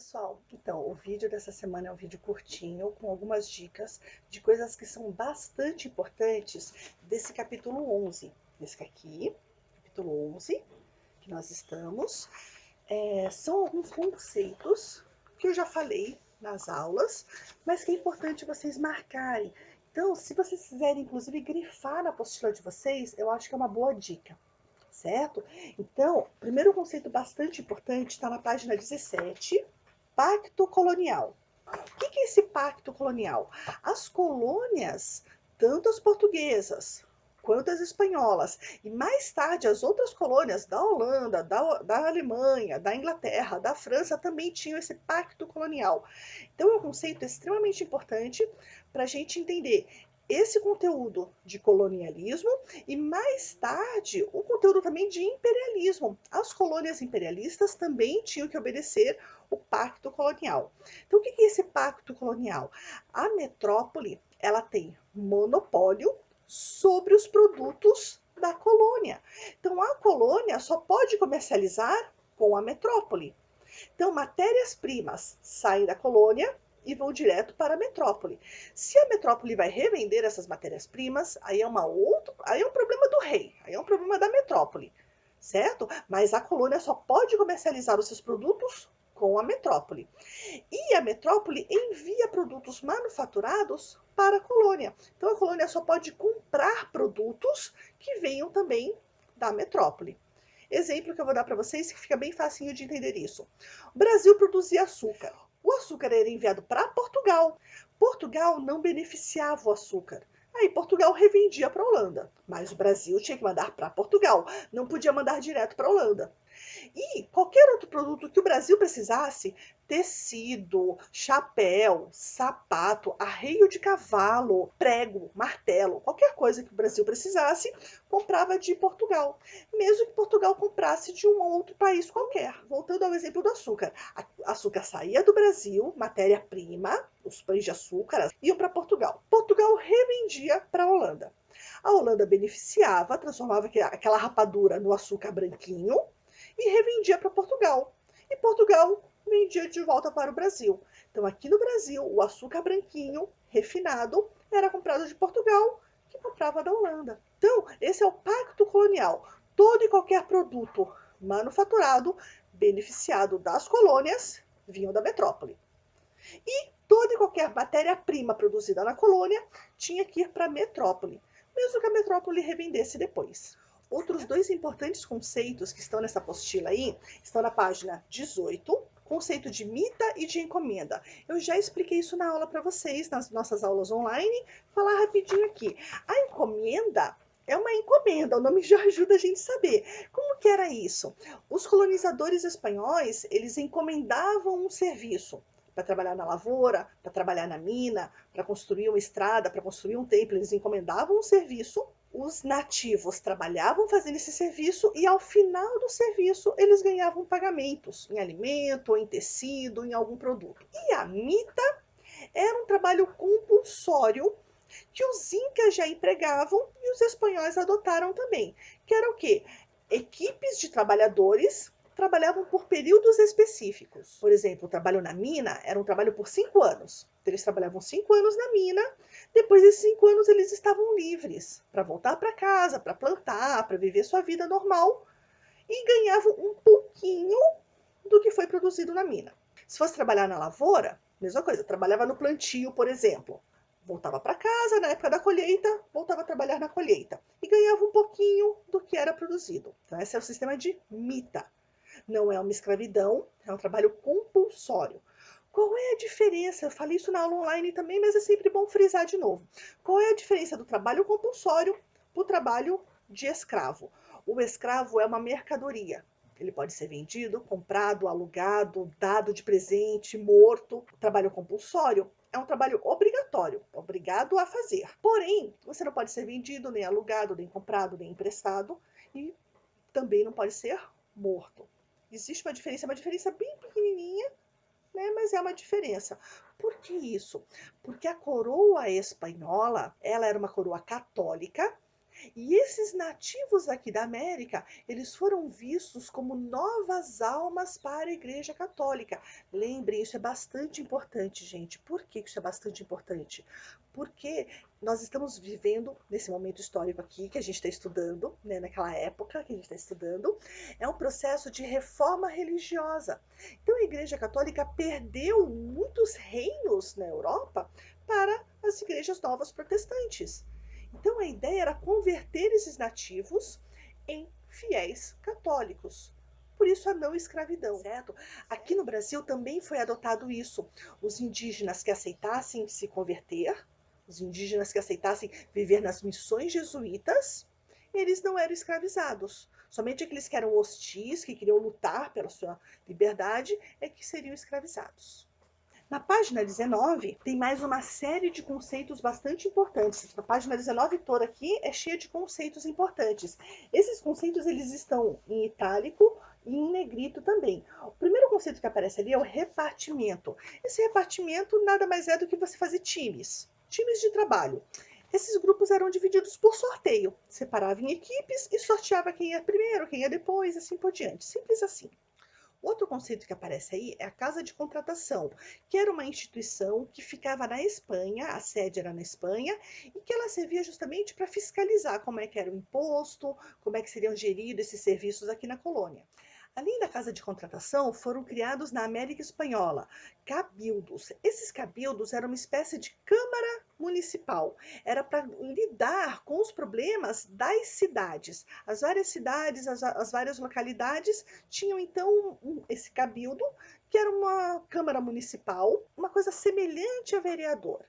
pessoal, então o vídeo dessa semana é um vídeo curtinho com algumas dicas de coisas que são bastante importantes desse capítulo 11. Esse aqui, capítulo 11, que nós estamos, são alguns conceitos que eu já falei nas aulas, mas que é importante vocês marcarem. Então, se vocês quiserem, inclusive, grifar na apostila de vocês, eu acho que é uma boa dica. Certo? Então, o primeiro conceito bastante importante está na página 17, Pacto Colonial. O que é esse pacto colonial? As colônias, tanto as portuguesas quanto as espanholas, e mais tarde as outras colônias da Holanda, da Alemanha, da Inglaterra, da França, também tinham esse pacto colonial. Então é um conceito extremamente importante para a gente entender esse conteúdo de colonialismo e mais tarde o conteúdo também de imperialismo. As colônias imperialistas também tinham que obedecer o pacto colonial. Então o que é esse pacto colonial? A metrópole, ela tem monopólio sobre os produtos da colônia. Então a colônia só pode comercializar com a metrópole. Então matérias-primas saem da colônia e vão direto para a metrópole. Se a metrópole vai revender essas matérias-primas, aí é um problema do rei, aí é um problema da metrópole, certo? Mas a colônia só pode comercializar os seus produtos com a metrópole. E a metrópole envia produtos manufaturados para a colônia. Então a colônia só pode comprar produtos que venham também da metrópole. Exemplo que eu vou dar para vocês que fica bem facinho de entender isso. O Brasil produzia açúcar. O açúcar era enviado para Portugal. Portugal não beneficiava o açúcar. Aí Portugal revendia para a Holanda. Mas o Brasil tinha que mandar para Portugal. Não podia mandar direto para a Holanda. E qualquer outro produto que o Brasil precisasse, tecido, chapéu, sapato, arreio de cavalo, prego, martelo, qualquer coisa que o Brasil precisasse, comprava de Portugal. Mesmo que Portugal comprasse de um outro país qualquer. Voltando ao exemplo do açúcar. Açúcar saía do Brasil, matéria-prima, os pães de açúcar, iam para Portugal. Portugal revendia para a Holanda. A Holanda beneficiava, transformava aquela rapadura no açúcar branquinho, e revendia para Portugal. E Portugal vendia de volta para o Brasil. Então, aqui no Brasil, o açúcar branquinho, refinado, era comprado de Portugal, que comprava da Holanda. Então, esse é o pacto colonial. Todo e qualquer produto manufaturado, beneficiado das colônias, vinham da metrópole. E toda e qualquer matéria-prima produzida na colônia tinha que ir para a metrópole, mesmo que a metrópole revendesse depois. Outros dois importantes conceitos que estão nessa apostila aí, estão na página 18, conceito de mita e de encomenda. Eu já expliquei isso na aula para vocês, nas nossas aulas online, vou falar rapidinho aqui. A encomenda é uma encomenda, o nome já ajuda a gente a saber. Como que era isso? Os colonizadores espanhóis, eles encomendavam um serviço para trabalhar na lavoura, para trabalhar na mina, para construir uma estrada, para construir um templo, eles encomendavam um serviço. Os nativos trabalhavam fazendo esse serviço e ao final do serviço eles ganhavam pagamentos em alimento, em tecido, em algum produto. E a mita era um trabalho compulsório que os incas já empregavam e os espanhóis adotaram também, que era o quê? Equipes de trabalhadores trabalhavam por períodos específicos. Por exemplo, o trabalho na mina era um trabalho por 5 anos. Então, eles trabalhavam 5 anos na mina, depois desses 5 anos eles estavam livres para voltar para casa, para plantar, para viver sua vida normal e ganhavam um pouquinho do que foi produzido na mina. Se fosse trabalhar na lavoura, mesma coisa, trabalhava no plantio, por exemplo. Voltava para casa, na época da colheita, voltava a trabalhar na colheita e ganhava um pouquinho do que era produzido. Então, esse é o sistema de mita. Não é uma escravidão, é um trabalho compulsório. Qual é a diferença? Eu falei isso na aula online também, mas é sempre bom frisar de novo. Qual é a diferença do trabalho compulsório para o trabalho de escravo? O escravo é uma mercadoria. Ele pode ser vendido, comprado, alugado, dado de presente, morto. O trabalho compulsório é um trabalho obrigatório, obrigado a fazer. Porém, você não pode ser vendido, nem alugado, nem comprado, nem emprestado e também não pode ser morto. Existe uma diferença bem pequenininha, né, mas é uma diferença. Por que isso? Porque a coroa espanhola, ela era uma coroa católica, E esses nativos aqui da América, eles foram vistos como novas almas para a Igreja Católica. Lembrem, isso é bastante importante, gente. Por que isso é bastante importante? Porque nós estamos vivendo nesse momento histórico aqui, que a gente está estudando, né, naquela época que a gente está estudando, é um processo de reforma religiosa. Então a Igreja Católica perdeu muitos reinos na Europa para as igrejas novas protestantes. Então a ideia era converter esses nativos em fiéis católicos. Por isso a não escravidão, certo? Aqui no Brasil também foi adotado isso. Os indígenas que aceitassem se converter, os indígenas que aceitassem viver nas missões jesuítas, eles não eram escravizados. Somente aqueles que eram hostis, que queriam lutar pela sua liberdade, é que seriam escravizados. Na página 19, tem mais uma série de conceitos bastante importantes. A página 19 toda aqui é cheia de conceitos importantes. Esses conceitos eles estão em itálico e em negrito também. O primeiro conceito que aparece ali é o repartimento. Esse repartimento nada mais é do que você fazer times de trabalho. Esses grupos eram divididos por sorteio. Separava em equipes e sorteava quem ia primeiro, quem ia depois, assim por diante. Simples assim. Outro conceito que aparece aí é a casa de contratação, que era uma instituição que ficava na Espanha, a sede era na Espanha, e que ela servia justamente para fiscalizar como é que era o imposto, como é que seriam geridos esses serviços aqui na colônia. Além da casa de contratação, foram criados na América Espanhola cabildos. Esses cabildos eram uma espécie de câmara municipal. Era para lidar com os problemas das cidades. As várias cidades, as várias localidades tinham então esse cabildo, que era uma câmara municipal, uma coisa semelhante a vereador,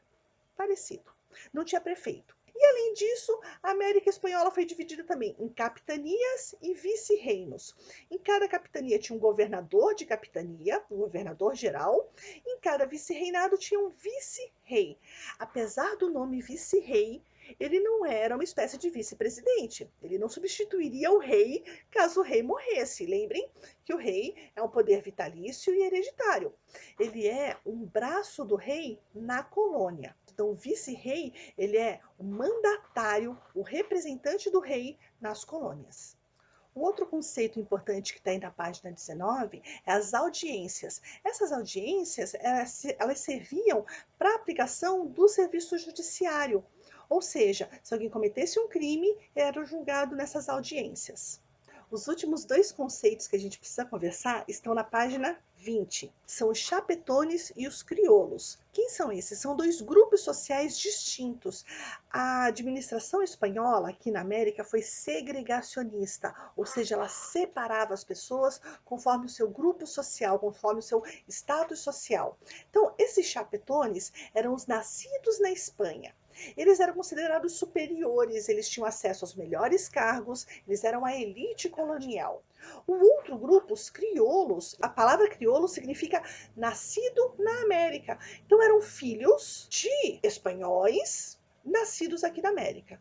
parecido. Não tinha prefeito. E além disso, a América Espanhola foi dividida também em capitanias e vice-reinos. Em cada capitania tinha um governador de capitania, um governador geral. Em cada vice-reinado tinha um vice-rei. Apesar do nome vice-rei, ele não era uma espécie de vice-presidente. Ele não substituiria o rei caso o rei morresse. Lembrem que o rei é um poder vitalício e hereditário. Ele é um braço do rei na colônia. Então, o vice-rei, ele é o mandatário, o representante do rei nas colônias. O outro conceito importante que está aí na página 19 é as audiências. Essas audiências, elas serviam para a aplicação do serviço judiciário. Ou seja, se alguém cometesse um crime, era julgado nessas audiências. Os últimos dois conceitos que a gente precisa conversar estão na página 20. São os chapetones e os crioulos. Quem são esses? São dois grupos sociais distintos. A administração espanhola aqui na América foi segregacionista, ou seja, ela separava as pessoas conforme o seu grupo social, conforme o seu status social. Então, esses chapetones eram os nascidos na Espanha. Eles eram considerados superiores, eles tinham acesso aos melhores cargos, eles eram a elite colonial. O outro grupo, os crioulos, a palavra crioulo significa nascido na América. Então eram filhos de espanhóis nascidos aqui na América.